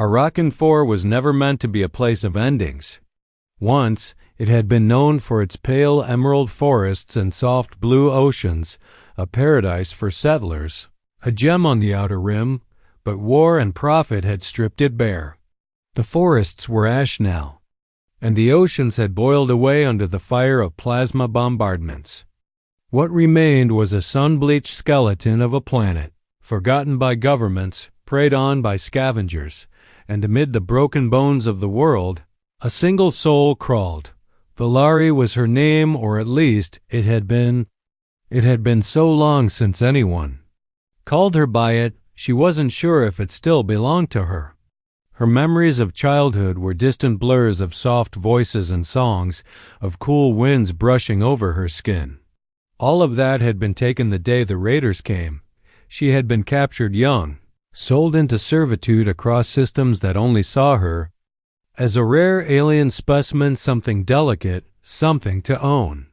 Arakan 4 was never meant to be a place of endings. Once, it had been known for its pale emerald forests and soft blue oceans, a paradise for settlers, a gem on the outer rim, but war and profit had stripped it bare. The forests were ash now, and the oceans had boiled away under the fire of plasma bombardments. What remained was a sun-bleached skeleton of a planet, forgotten by governments, preyed on by scavengers, and amid the broken bones of the world, a single soul crawled. Valari was her name, or at least it had been so long since anyone called her by it, she wasn't sure if it still belonged to her. Her memories of childhood were distant blurs of soft voices and songs, of cool winds brushing over her skin. All of that had been taken the day the raiders came. She had been captured young, sold into servitude across systems that only saw her as a rare alien specimen, something delicate, something to own.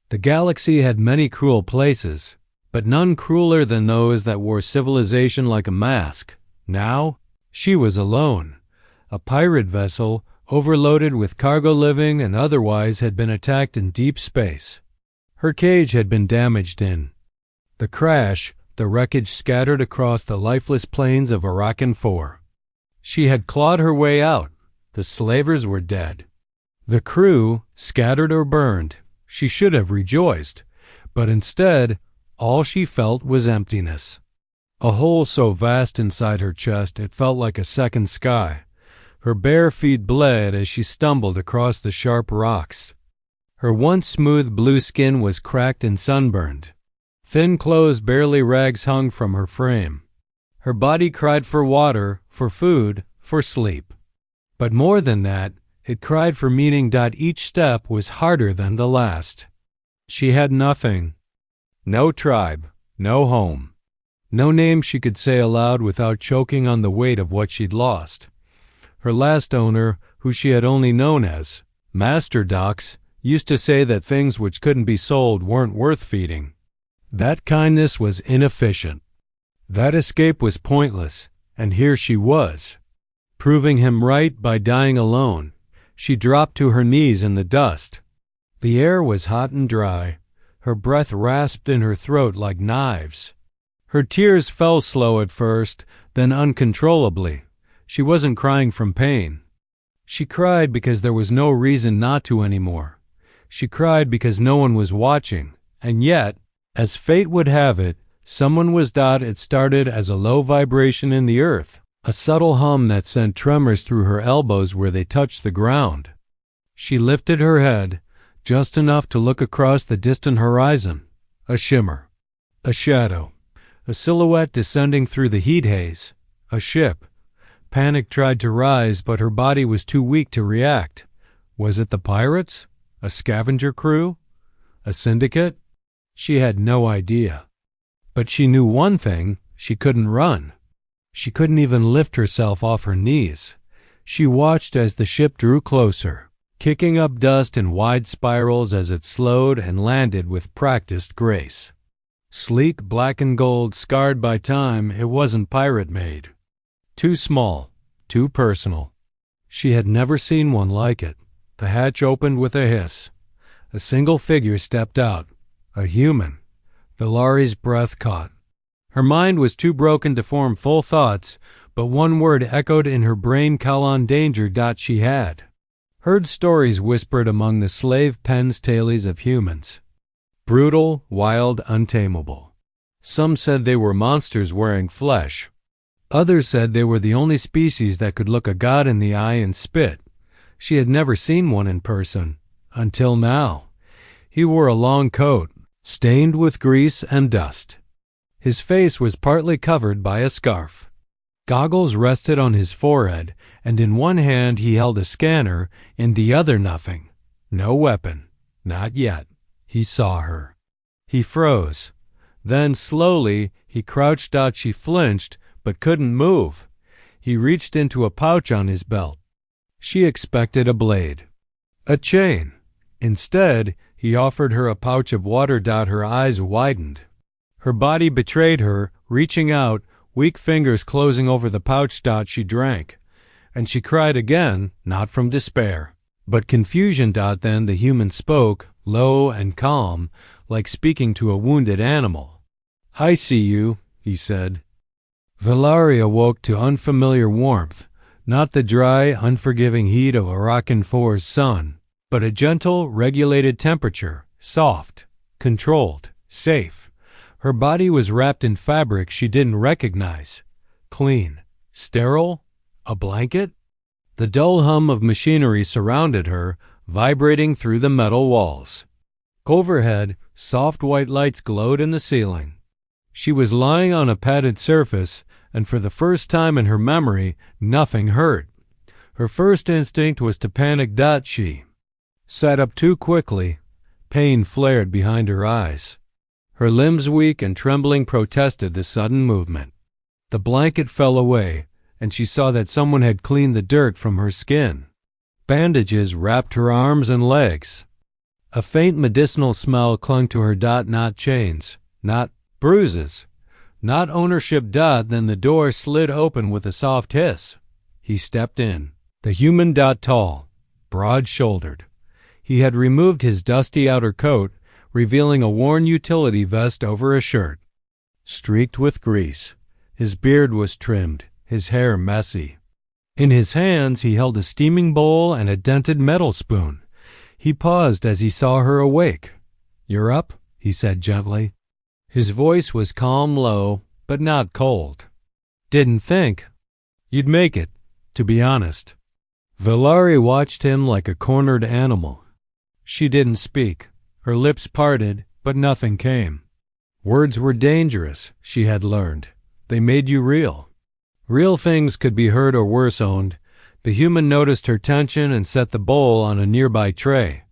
The galaxy had many cruel places, but none crueler than those that wore civilization like a mask. Now, she was alone. A pirate vessel, overloaded with cargo living and otherwise, had been attacked in deep space. Her cage had been damaged in the crash, the wreckage scattered across the lifeless plains of Arakan 4. She had clawed her way out. The slavers were dead. The crew, scattered or burned. She should have rejoiced, but instead, all she felt was emptiness. A hole so vast inside her chest it felt like a second sky. Her bare feet bled as she stumbled across the sharp rocks. Her once smooth blue skin was cracked and sunburned. Thin clothes, barely rags, hung from her frame. Her body cried for water, for food, for sleep. But more than that, it cried for meaning. Each step was harder than the last. She had nothing. No tribe, no home. No name she could say aloud without choking on the weight of what she'd lost. Her last owner, who she had only known as Master Docs, used to say that things which couldn't be sold weren't worth feeding. That kindness was inefficient. That escape was pointless, and here she was, proving him right by dying alone. She dropped to her knees in the dust. The air was hot and dry. Her breath rasped in her throat like knives. Her tears fell slow at first, then uncontrollably. She wasn't crying from pain. She cried because there was no reason not to anymore. She cried because no one was watching, and yet, as fate would have it, someone was. It started as a low vibration in the earth, a subtle hum that sent tremors through her elbows where they touched the ground. She lifted her head, just enough to look across the distant horizon. A shimmer, a shadow, a silhouette descending through the heat haze. A ship. Panic tried to rise, but her body was too weak to react. Was it the pirates? A scavenger crew? A syndicate? She had no idea. But she knew one thing: she couldn't run. She couldn't even lift herself off her knees. She watched as the ship drew closer, kicking up dust in wide spirals as it slowed and landed with practiced grace. Sleek black and gold, scarred by time, it wasn't pirate-made. Too small, too personal. She had never seen one like it. The hatch opened with a hiss. A single figure stepped out. A human. Valari's breath caught. Her mind was too broken to form full thoughts, but one word echoed in her brain: Kalan, danger. She had heard stories whispered among the slave pens, tales of humans. Brutal, wild, untamable. Some said they were monsters wearing flesh. Others said they were the only species that could look a god in the eye and spit. She had never seen one in person, until now. He wore a long coat, stained with grease and dust. His face was partly covered by a scarf. Goggles rested on his forehead, and in one hand he held a scanner, in the other nothing. No weapon. Not yet. He saw her. He froze. Then, slowly, he crouched out. She flinched, but couldn't move. He reached into a pouch on his belt. She expected a blade, a chain. Instead, he offered her a pouch of water. Her eyes widened. Her body betrayed her, reaching out, weak fingers closing over the pouch. She drank. and she cried again, not from despair, but confusion. Then the human spoke, low and calm, like speaking to a wounded animal. "I see you," he said. Valari awoke to unfamiliar warmth, not the dry, unforgiving heat of Arakan 4's sun, but a gentle, regulated temperature, soft, controlled, safe. Her body was wrapped in fabric she didn't recognize. Clean, sterile, a blanket? The dull hum of machinery surrounded her, vibrating through the metal walls. Overhead, soft white lights glowed in the ceiling. She was lying on a padded surface, and for the first time in her memory, nothing hurt. Her first instinct was to panic. She sat up too quickly. Pain flared behind her eyes. Her limbs, weak and trembling, protested the sudden movement. The blanket fell away, and she saw that someone had cleaned the dirt from her skin. Bandages wrapped her arms and legs. A faint medicinal smell clung to her. Not chains, not bruises, not ownership. Then the door slid open with a soft hiss. He stepped in. The human. Tall, broad-shouldered. He had removed his dusty outer coat, revealing a worn utility vest over a shirt. Streaked with grease, his beard was trimmed, his hair messy. In his hands he held a steaming bowl and a dented metal spoon. He paused as he saw her awake. "You're up?" he said gently. His voice was calm, low, but not cold. "Didn't think you'd make it, to be honest." Valari watched him like a cornered animal. She didn't speak. Her lips parted, but nothing came. Words were dangerous, she had learned. They made you real. Real things could be heard or worse owned. The human noticed her tension and set the bowl on a nearby tray.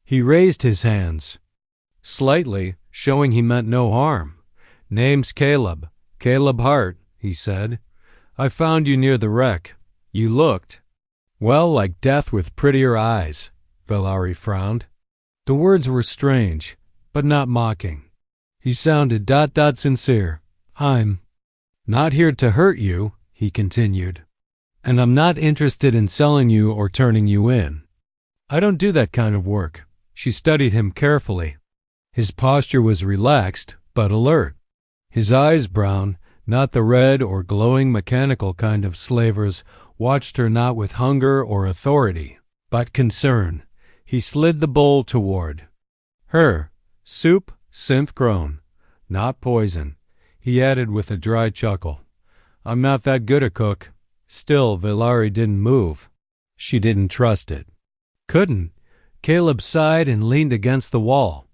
He raised his hands slightly, showing he meant no harm. "Name's Caleb. Caleb Hart," he said. "I found you near the wreck. You looked, well, like death with prettier eyes." Valari frowned. The words were strange, but not mocking. He sounded sincere. "I'm not here to hurt you," he continued. "And I'm not interested in selling you or turning you in. I don't do that kind of work." She studied him carefully. His posture was relaxed, but alert. His eyes, brown, not the red or glowing mechanical kind of slavers, watched her not with hunger or authority, but concern. He slid the bowl toward her. "Soup, synth-grown, not poison," he added with a dry chuckle. "I'm not that good a cook." Still, Valari didn't move. She didn't trust it. Couldn't. Caleb sighed and leaned against the wall.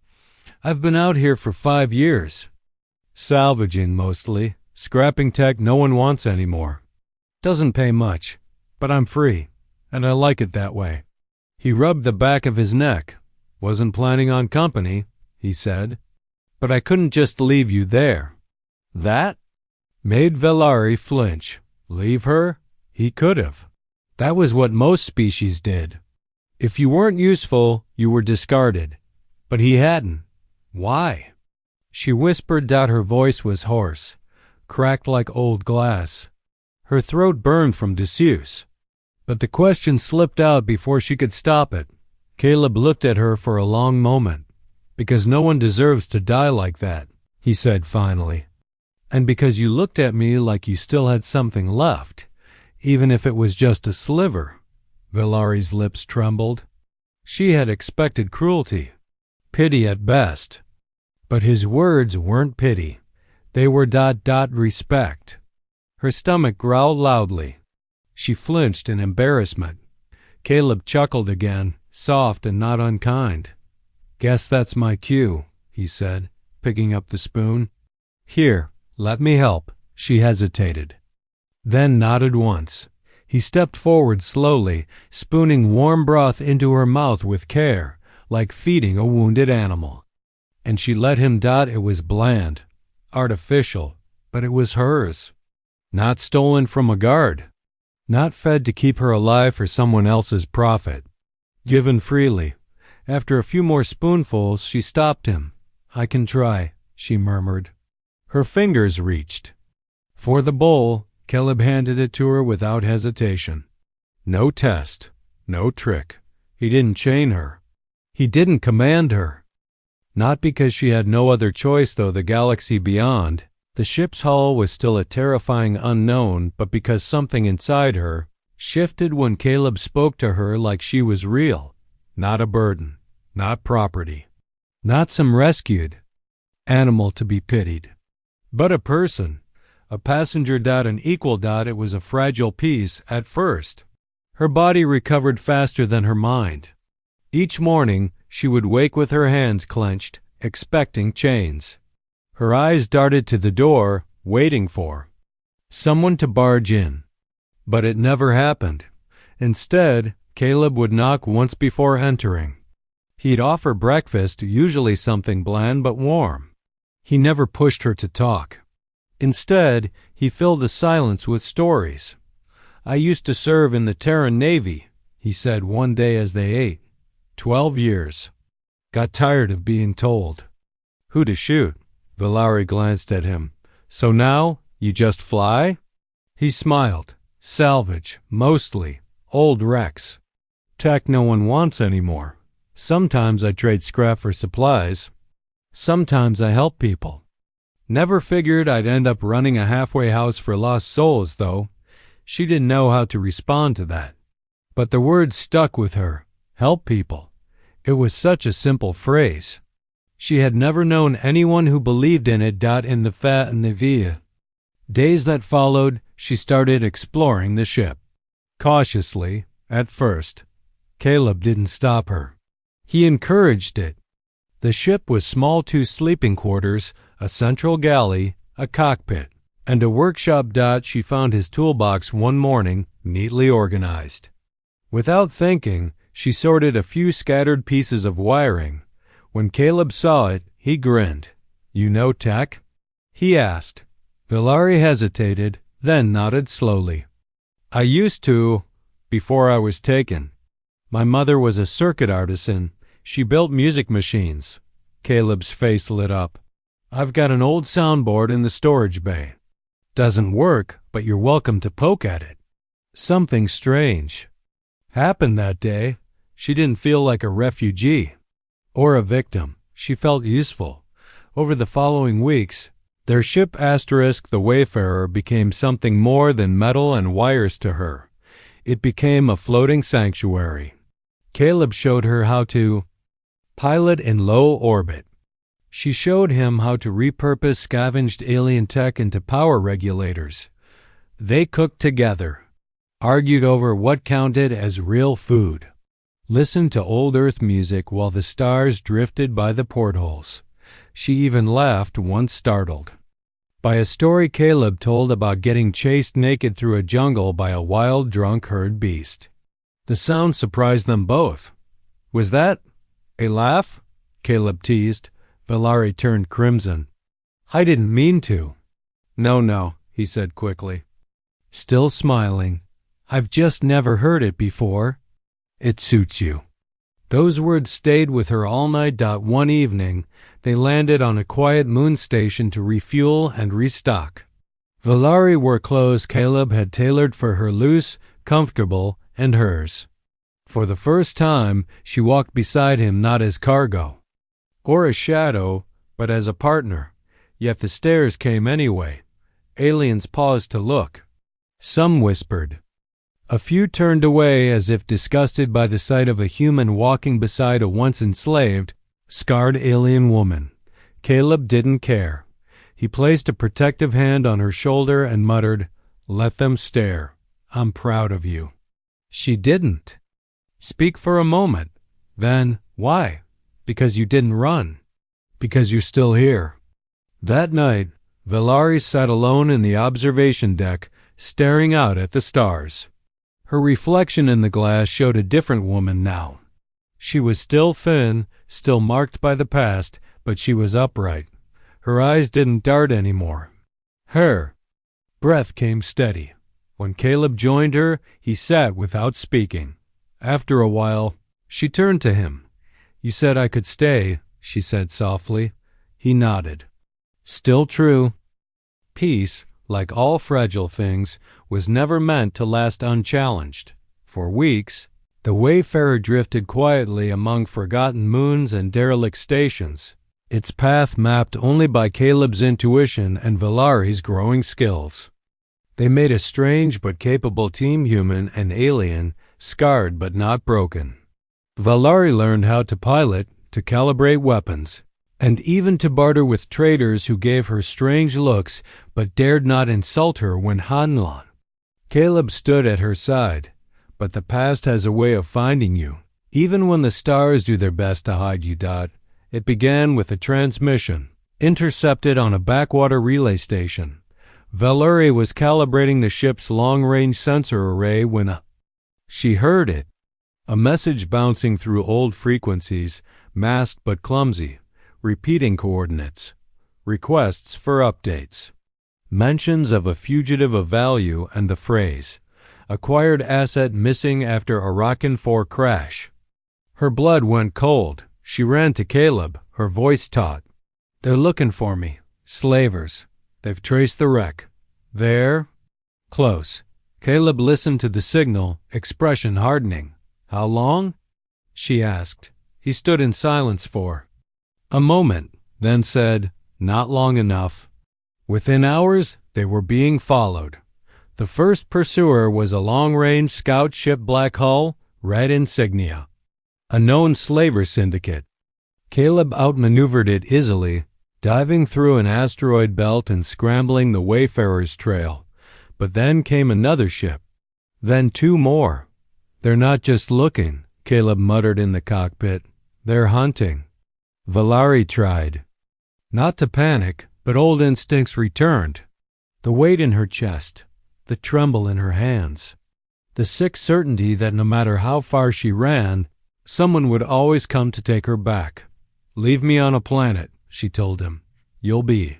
"I've been out here for 5 years. Salvaging mostly. Scrapping tech no one wants anymore. Doesn't pay much, but I'm free, and I like it that way." He rubbed the back of his neck. "Wasn't planning on company," he said. "But I couldn't just leave you there." That made Valari flinch. Leave her? He could have. That was what most species did. If you weren't useful, you were discarded. But he hadn't. Why? She whispered. Her voice was hoarse, cracked like old glass. Her throat burned from disuse. But the question slipped out before she could stop it. Caleb looked at her for a long moment. "Because no one deserves to die like that," he said finally. "And because you looked at me like you still had something left, even if it was just a sliver." Valari's lips trembled. She had expected cruelty, pity at best. But his words weren't pity. They were respect. Her stomach growled loudly. She flinched in embarrassment. Caleb chuckled again, soft and not unkind. "Guess that's my cue," he said, picking up the spoon. "Here, let me help." She hesitated, then nodded once. He stepped forward slowly, spooning warm broth into her mouth with care, like feeding a wounded animal. And she let him. It was bland, artificial, but it was hers. Not stolen from a guard. Not fed to keep her alive for someone else's profit. Given freely. After a few more spoonfuls, she stopped him. "I can try," she murmured. Her fingers reached for the bowl. Caleb handed it to her without hesitation. No test, no trick. He didn't chain her. He didn't command her. Not because she had no other choice, though the galaxy beyond, the ship's hull was still a terrifying unknown, but because something inside her shifted when Caleb spoke to her like she was real, not a burden, not property, not some rescued animal to be pitied, but a person, a passenger. An equal. It was a fragile piece at first. Her body recovered faster than her mind. Each morning she would wake with her hands clenched, expecting chains. Her eyes darted to the door, waiting for someone to barge in. But it never happened. Instead, Caleb would knock once before entering. He'd offer breakfast, usually something bland but warm. He never pushed her to talk. Instead, he filled the silence with stories. "I used to serve in the Terran Navy," he said one day as they ate. 12 years. Got tired of being told who to shoot. Valari glanced at him. "So now, you just fly?" He smiled. "Salvage, mostly. Old wrecks. Tech no one wants anymore. Sometimes I trade scrap for supplies. Sometimes I help people. Never figured I'd end up running a halfway house for lost souls, though." She didn't know how to respond to that. But the word stuck with her. Help people. It was such a simple phrase. She had never known anyone who believed in it. In the fa and the via days that followed, she started exploring the ship. Cautiously, at first. Caleb didn't stop her. He encouraged it. The ship was small, 2 sleeping quarters, a central galley, a cockpit, and a workshop. She found his toolbox one morning, neatly organized. Without thinking, she sorted a few scattered pieces of wiring. When Caleb saw it, he grinned. "You know tech?" he asked. Valari hesitated, then nodded slowly. "I used to, before I was taken. My mother was a circuit artisan. She built music machines." Caleb's face lit up. "I've got an old soundboard in the storage bay. Doesn't work, but you're welcome to poke at it." Something strange happened that day. She didn't feel like a refugee or a victim. She felt useful. Over the following weeks, their ship the Wayfarer became something more than metal and wires to her. It became a floating sanctuary. Caleb showed her how to pilot in low orbit. She showed him how to repurpose scavenged alien tech into power regulators. They cooked together, argued over what counted as real food, listened to old Earth music while the stars drifted by the portholes. She even laughed once startled by a story Caleb told about getting chased naked through a jungle by a wild, drunk herd beast. The sound surprised them both. "Was that a laugh?" Caleb teased. Valari turned crimson. "I didn't mean to." No, he said quickly, still smiling. "I've just never heard it before." "It suits you." Those words stayed with her all night. One evening, they landed on a quiet moon station to refuel and restock. Valari wore clothes Caleb had tailored for her, loose, comfortable, and hers. For the first time, she walked beside him not as cargo or a shadow, but as a partner. Yet the stares came anyway. Aliens paused to look. Some whispered. A few turned away as if disgusted by the sight of a human walking beside a once enslaved, scarred alien woman. Caleb didn't care. He placed a protective hand on her shoulder and muttered, "Let them stare. I'm proud of you." She didn't speak for a moment. Then, "Why?" "Because you didn't run. Because you're still here." That night, Valari sat alone in the observation deck, staring out at the stars. Her reflection in the glass showed a different woman now. She was still thin, still marked by the past, but she was upright. Her eyes didn't dart anymore. Her breath came steady. When Caleb joined her, he sat without speaking. After a while, she turned to him. "You said I could stay," she said softly. He nodded. "Still true." Peace, like all fragile things, was never meant to last unchallenged. For For weeks, the Wayfarer drifted quietly among forgotten moons and derelict stations, its path mapped only by Caleb's intuition and Valari's growing skills. They made a strange but capable team, human and alien, scarred but not broken. Valari learned how to pilot, to calibrate weapons, and even to barter with traders who gave her strange looks but dared not insult her when Hanlan. Caleb stood at her side. But the past has a way of finding you, even when the stars do their best to hide you. It began with a transmission, intercepted on a backwater relay station. Valari was calibrating the ship's long-range sensor array when she heard it. A message bouncing through old frequencies, masked but clumsy, repeating coordinates, requests for updates, mentions of a fugitive of value, and the phrase, "Acquired asset missing after Arakan 4 crash." Her blood went cold. She ran to Caleb, her voice taut. "They're looking for me. Slavers. They've traced the wreck. They're close." Caleb listened to the signal, expression hardening. "How long?" she asked. He stood in silence for a moment, then said, "Not long enough." Within hours, they were being followed. The first pursuer was a long-range scout ship, black hull, red insignia. A known slaver syndicate. Caleb outmaneuvered it easily, diving through an asteroid belt and scrambling the Wayfarer's trail. But then came another ship. Then 2 more. "They're not just looking," Caleb muttered in the cockpit. "They're hunting." Valari tried not to panic, but old instincts returned. The weight in her chest, the tremble in her hands, the sick certainty that no matter how far she ran, someone would always come to take her back. "Leave me on a planet," she told him. "You'll be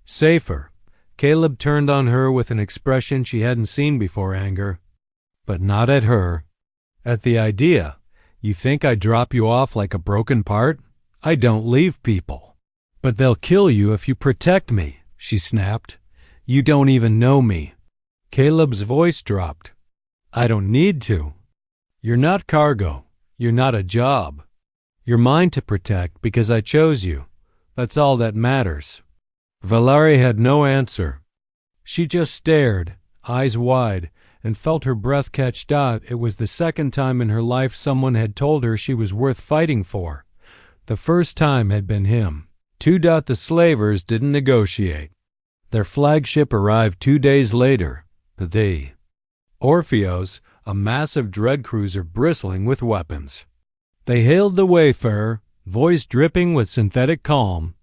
safer." Caleb turned on her with an expression she hadn't seen before, anger. But not at her. At the idea. "You think I drop you off like a broken part? I don't leave people." "But they'll kill you if you protect me," she snapped. "You don't even know me." Caleb's voice dropped. "I don't need to. You're not cargo. You're not a job. You're mine to protect because I chose you. That's all that matters." Valari had no answer. She just stared, eyes wide, and felt her breath catch. It was the second time in her life someone had told her she was worth fighting for. The first time had been him. The slavers didn't negotiate. Their flagship arrived 2 days later. The Orpheos, a massive dread cruiser bristling with weapons. They hailed the Wayfarer, voice dripping with synthetic calm.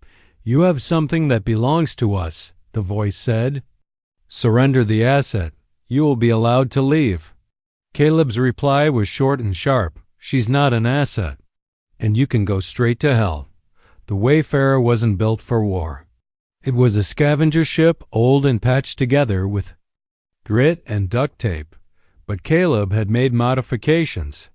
"You have something that belongs to us," the voice said. "Surrender the asset. You will be allowed to leave." Caleb's reply was short and sharp. "She's not an asset. And you can go straight to hell." The Wayfarer wasn't built for war. It was a scavenger ship, old and patched together with grit and duct tape. But Caleb had made modifications.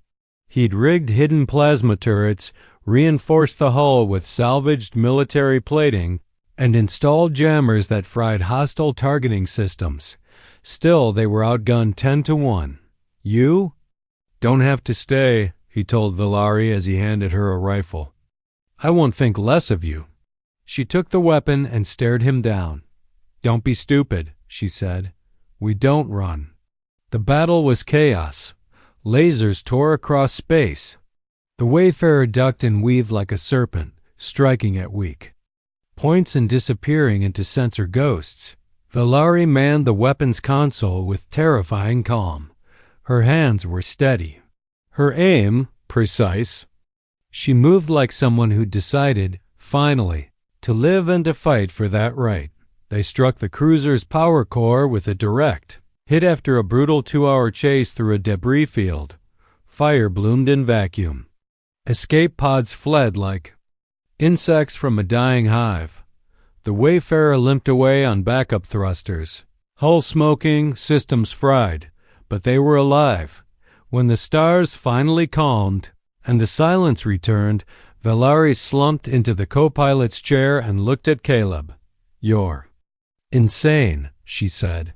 He'd rigged hidden plasma turrets, reinforced the hull with salvaged military plating, and installed jammers that fried hostile targeting systems. Still, they were outgunned 10-1. "You don't have to stay," he told Valari as he handed her a rifle. "I won't think less of you." She took the weapon and stared him down. "Don't be stupid," she said. "We don't run." The battle was chaos. Lasers tore across space. The Wayfarer ducked and weaved like a serpent, striking at weak points and disappearing into sensor ghosts. Valari manned the weapons console with terrifying calm. Her hands were steady, her aim precise. She moved like someone who'd decided, finally, to live and to fight for that right. They struck the cruiser's power core with a direct hit after a brutal 2-hour chase through a debris field. Fire bloomed in vacuum. Escape pods fled like insects from a dying hive. The Wayfarer limped away on backup thrusters. Hull smoking, systems fried, but they were alive. When the stars finally calmed and the silence returned, Valari slumped into the co-pilot's chair and looked at Caleb. "You're insane," she said.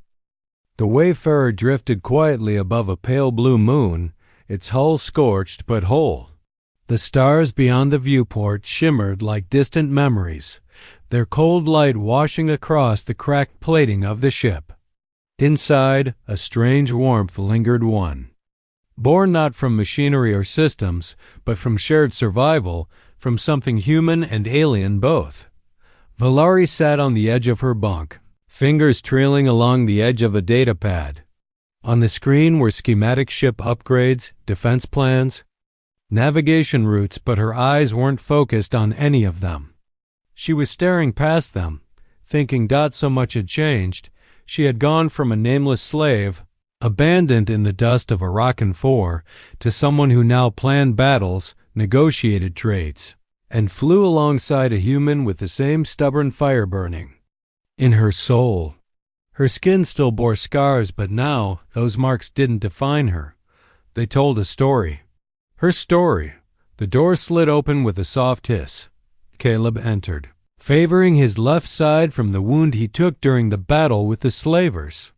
The Wayfarer drifted quietly above a pale blue moon, its hull scorched but whole. The stars beyond the viewport shimmered like distant memories, their cold light washing across the cracked plating of the ship. Inside, a strange warmth lingered one. Born not from machinery or systems, but from shared survival, from something human and alien both. Valari sat on the edge of her bunk, fingers trailing along the edge of a datapad. On the screen were schematic ship upgrades, defense plans, navigation routes, but her eyes weren't focused on any of them. She was staring past them, thinking not so much had changed. She had gone from a nameless slave, abandoned in the dust of Arakan 4, to someone who now planned battles, negotiated trades, and flew alongside a human with the same stubborn fire burning in her soul. Her skin still bore scars, but now those marks didn't define her. They told a story. Her story. The door slid open with a soft hiss. Caleb entered, favoring his left side from the wound he took during the battle with the slavers.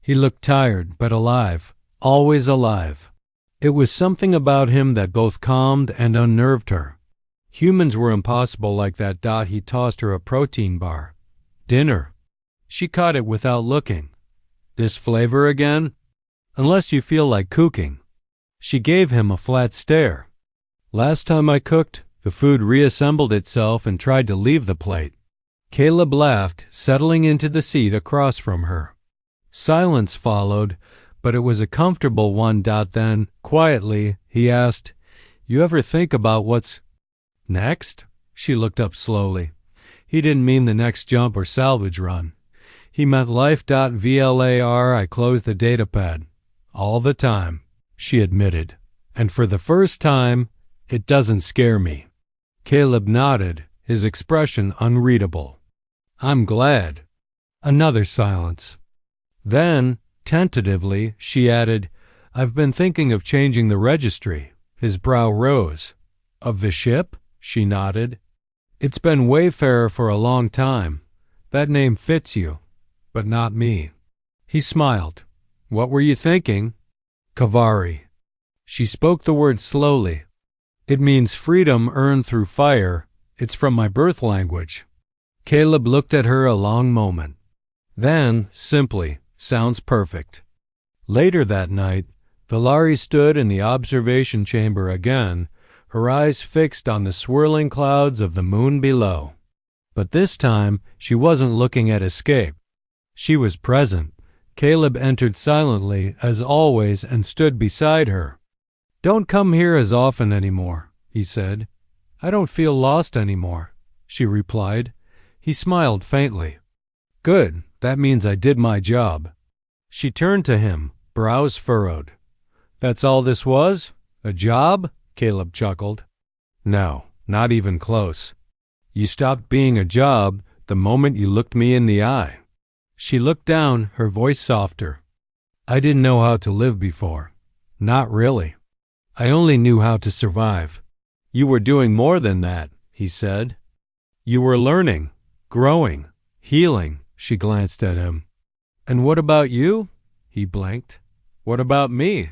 He looked tired, but alive, always alive. It was something about him that both calmed and unnerved her. Humans were impossible like that. He tossed her a protein bar. Dinner. She caught it without looking. This flavor again? Unless you feel like cooking. She gave him a flat stare. Last time I cooked, the food reassembled itself and tried to leave the plate. Caleb laughed, settling into the seat across from her. Silence followed, but it was a comfortable one. Then, quietly, he asked, "You ever think about what's next?" She looked up slowly. He didn't mean the next jump or salvage run. He meant life. VLAR. I closed the datapad. All the time, she admitted. And for the first time, it doesn't scare me. Caleb nodded, his expression unreadable. I'm glad. Another silence. Then, tentatively, she added, I've been thinking of changing the registry. His brow rose. Of the ship? She nodded. It's been Wayfarer for a long time. That name fits you, but not me. He smiled. What were you thinking? Kavari. She spoke the word slowly. It means freedom earned through fire. It's from my birth language. Caleb looked at her a long moment. Then, simply, sounds perfect. Later that night, Valari stood in the observation chamber again, her eyes fixed on the swirling clouds of the moon below. But this time, she wasn't looking at escape. She was present. Caleb entered silently, as always, and stood beside her. Don't come here as often anymore, he said. I don't feel lost anymore, she replied. He smiled faintly. Good, that means I did my job. She turned to him, brows furrowed. That's all this was? A job? Caleb chuckled. No, not even close. You stopped being a job the moment you looked me in the eye. She looked down, her voice softer. I didn't know how to live before. Not really. I only knew how to survive. You were doing more than that, he said. You were learning, growing, healing. She glanced at him. And what about you? He blinked. What about me?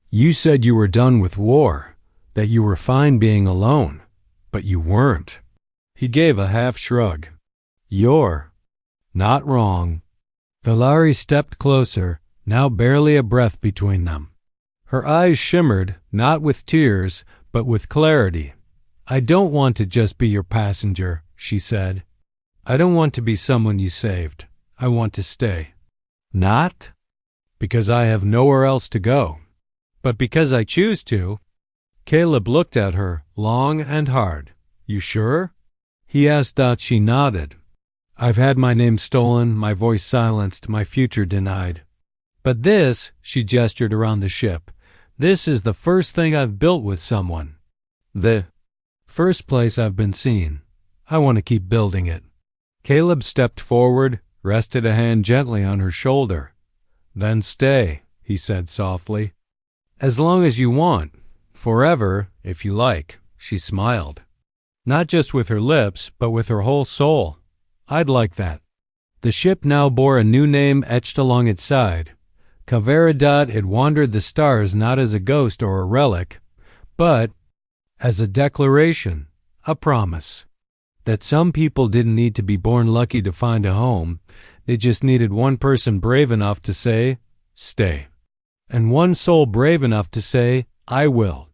You said you were done with war, that you were fine being alone, but you weren't. He gave a half shrug. You're not wrong. Valari stepped closer, now barely a breath between them. Her eyes shimmered, not with tears, but with clarity. I don't want to just be your passenger, she said. I don't want to be someone you saved. I want to stay. Not because I have nowhere else to go, but because I choose to. Caleb looked at her, long and hard. You sure? He asked. She nodded. I've had my name stolen, my voice silenced, my future denied. But this, she gestured around the ship, this is the first thing I've built with someone. The first place I've been seen. I want to keep building it. Caleb stepped forward, rested a hand gently on her shoulder. Then stay, he said softly. As long as you want. Forever, if you like, she smiled. Not just with her lips, but with her whole soul. I'd like that. The ship now bore a new name etched along its side. Caveridad had wandered the stars not as a ghost or a relic, but as a declaration, a promise, that some people didn't need to be born lucky to find a home. They just needed one person brave enough to say, stay. And one soul brave enough to say, I will.